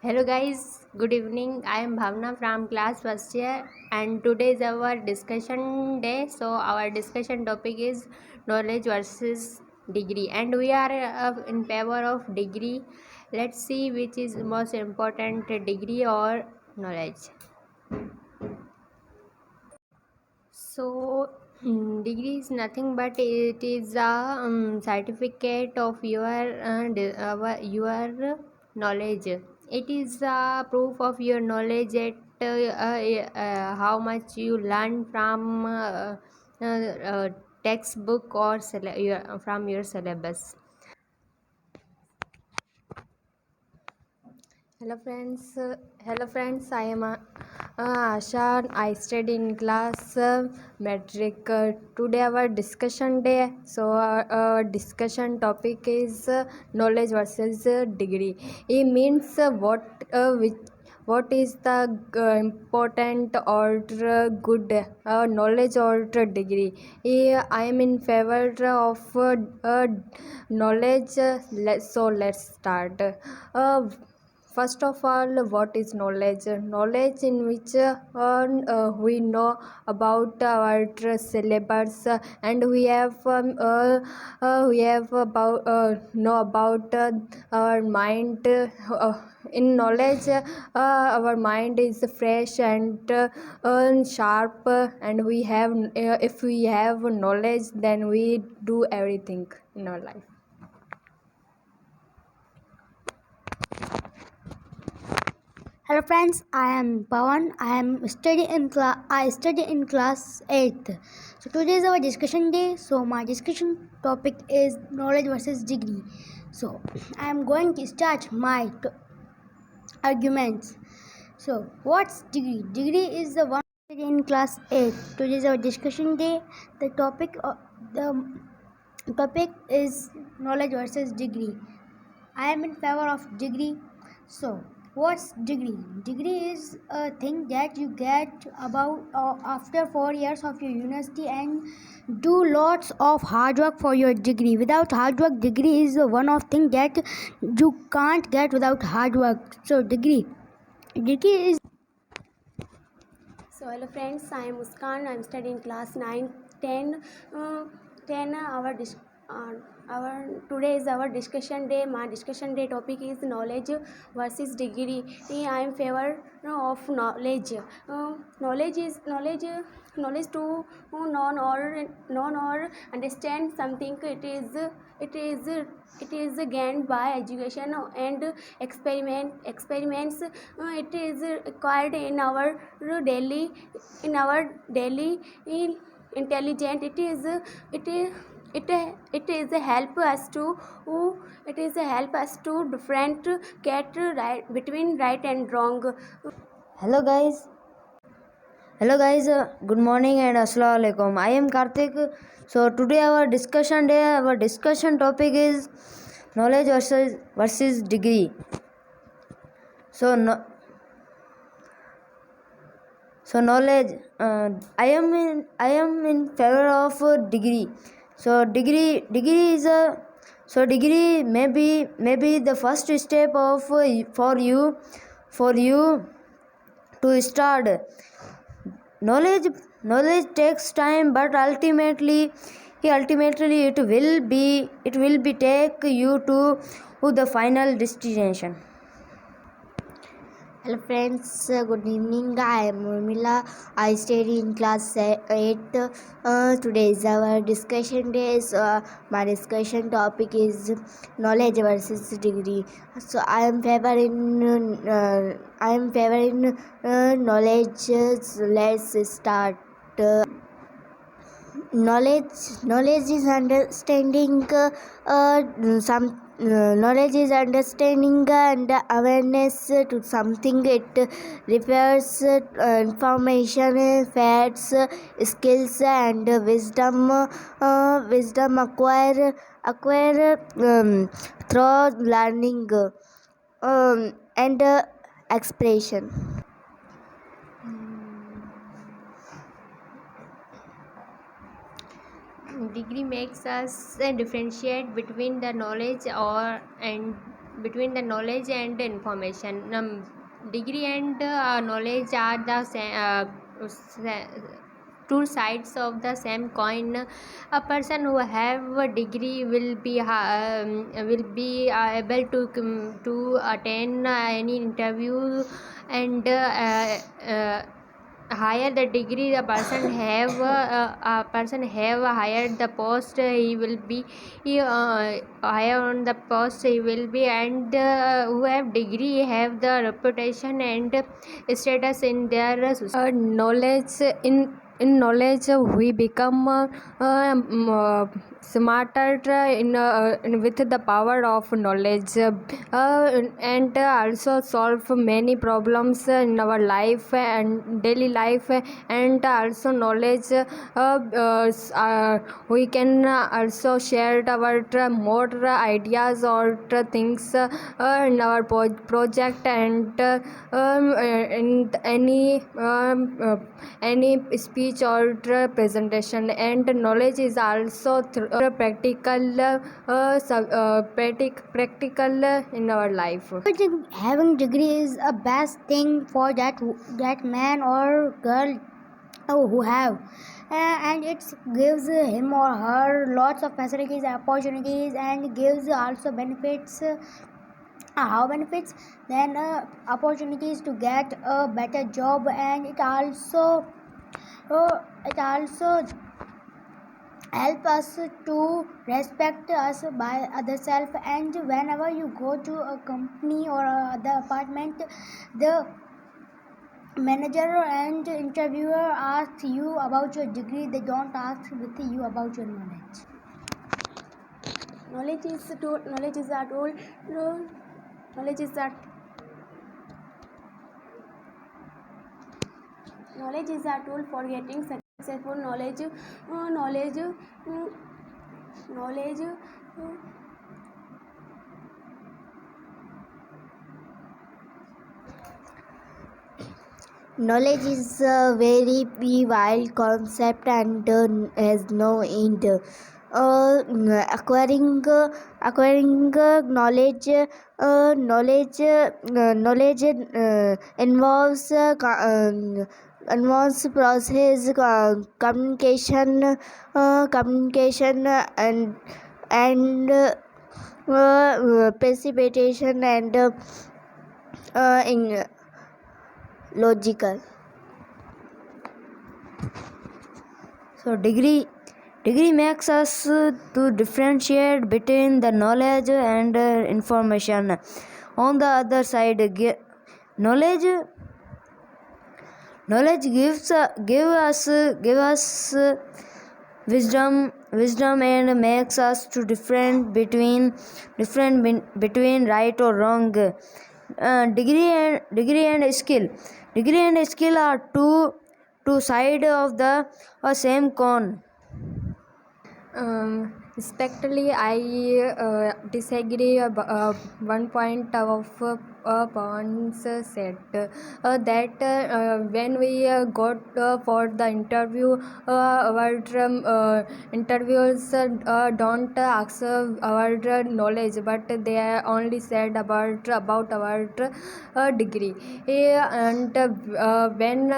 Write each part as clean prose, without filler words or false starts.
Hello guys, good evening. I am Bhavna from class first year and today is our discussion day. So our discussion topic is knowledge versus degree and we are in favor of degree. Let's see which is most important, degree or knowledge. So degree is nothing but it is a certificate of your knowledge. It is a proof of your knowledge that how much you learn from textbook or from your syllabus. Hello friends. Hello friends. I am Asha. I study in class metric. Today our discussion day. So our discussion topic is knowledge versus degree. It means what is the important or good knowledge or degree. I am in favor of knowledge. Let's start. First of all, what is knowledge? Knowledge in which we know about our syllabus and we have about know about our mind. In knowledge, our mind is fresh and sharp, and we have if we have knowledge, then we do everything in our life. Hello friends, I am Pawan. I study in class 8th. So today is our discussion day. So my discussion topic is knowledge versus degree. So I am going to start my arguments. So what's degree? Degree is the one in class 8. Today is our discussion day. The topic is knowledge versus degree. I am in favor of degree. So, what's degree? Degree is a thing that you get about after 4 years of your university and do lots of hard work for your degree. Without hard work, degree is one of thing that you can't get without hard work. So, degree is. So hello friends, I am Muskan. I am studying class 9, 10. 10 our today is our discussion day. My discussion day topic is knowledge versus degree. I am favor of knowledge. Knowledge to know or understand something. It is gained by education and experiments. It is required in our daily intelligent. It is a help us to different get right between right and wrong. Hello guys. Good morning and assalamu alaikum. I am Karthik. So today our discussion topic is knowledge versus degree. So knowledge. I am in favor of degree. So degree may be the first step of for you to start. Knowledge takes time, but ultimately it will be take you to the final destination. Hello friends, good evening. I am Urmila. I study in class 8. Today is our discussion day. So my discussion topic is knowledge versus degree. So I am favoring knowledge. So let's start. Knowledge is understanding some. Knowledge is understanding and awareness to something. It refers information, facts, skills, and wisdom. Wisdom acquire through learning and expression. Degree makes us differentiate between the knowledge and between the knowledge and information. Degree and knowledge are the two sides of the same coin. A person who have a degree will be able to attend any interview, and higher the degree the person have, a person have higher the post he will be, higher on the post he will be, and who have degree have the reputation and status in their knowledge. In knowledge we become smarter with the power of knowledge, and also solve many problems in our life and daily life. And also knowledge, we can also share our more ideas or things in our project, and in any speech or presentation. And knowledge is also practical in our life. I think having degree is a best thing for that man or girl who have, and it gives him or her lots of facilities, opportunities, and gives also benefits. How benefits? Then opportunities to get a better job, and it also help us to respect us by other self. And whenever you go to a company or the apartment, the manager and interviewer ask you about your degree. They don't ask with you about your knowledge. Knowledge is a tool. Knowledge is a tool. Knowledge is a knowledge is a tool for getting successful. Knowledge. Knowledge is a very wild concept and has no end. Acquiring knowledge involves process, communication, and precipitation, and in logical. So degree makes us to differentiate between the knowledge and information. On the other side, knowledge gives us wisdom and makes us to different between right or wrong. Degree and skill are two sides of the same coin. Respectfully, I disagree one point of points said, that when we got for the interview, our interviewers don't ask our knowledge, but they only said about our degree. And when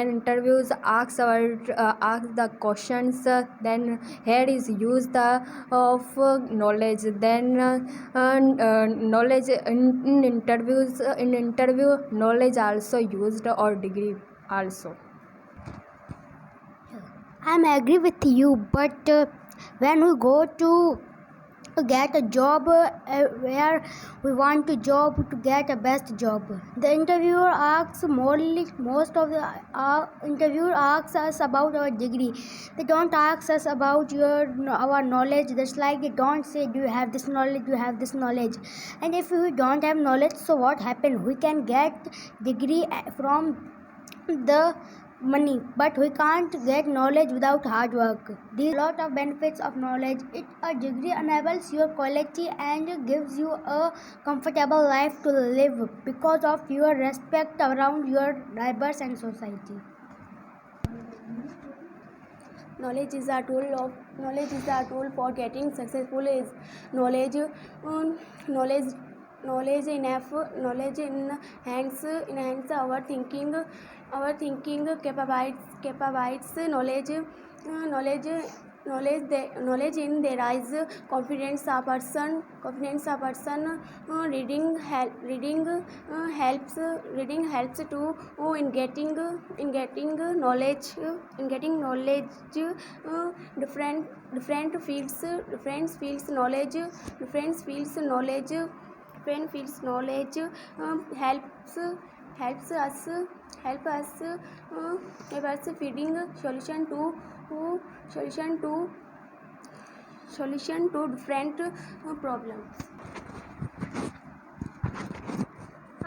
interviews ask the questions, then here is use the of knowledge. Then knowledge in interview knowledge also used, or degree also. I'm agree with you, but when we go to get a job, where we want to job to get a best job, the interviewer asks most of the interviewer asks us about our degree. They don't ask us about our knowledge. Just like they don't say, do you have this knowledge, do you have this knowledge. And if we don't have knowledge, so what happened? We can get degree from the money, but we can't get knowledge without hard work. These lot of benefits of knowledge. A degree enables your quality and gives you a comfortable life to live because of your respect around your neighbors and society. Knowledge is a tool of knowledge is the tool for getting successful. Is knowledge, knowledge, knowledge enhance our thinking capabilities. Knowledge in there is confidence a person. Reading helps to in getting knowledge. Different fields knowledge. Different fields knowledge helps us help us feeding solution to different problems.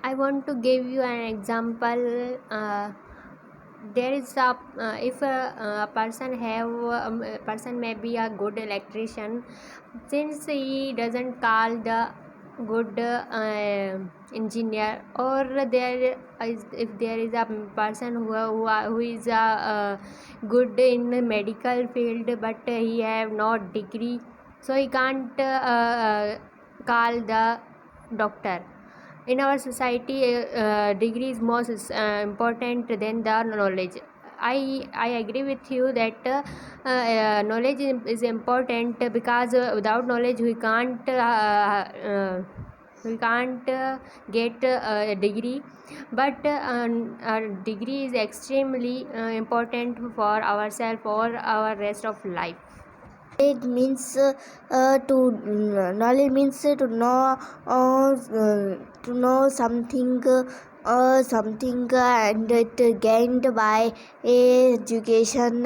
I want to give you an example. There is if a person may be a good electrician, since he doesn't call the good engineer, or if there is a person who is good in the medical field but he have no degree, so he can't call the doctor. In our society, degree is most important than the knowledge. I agree with you that knowledge is important, because without knowledge we can't get a degree. But a degree is extremely important for ourselves or our rest of life. Knowledge means to know something and it gained by education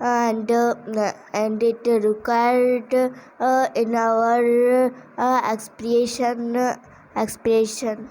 and it required in our expression.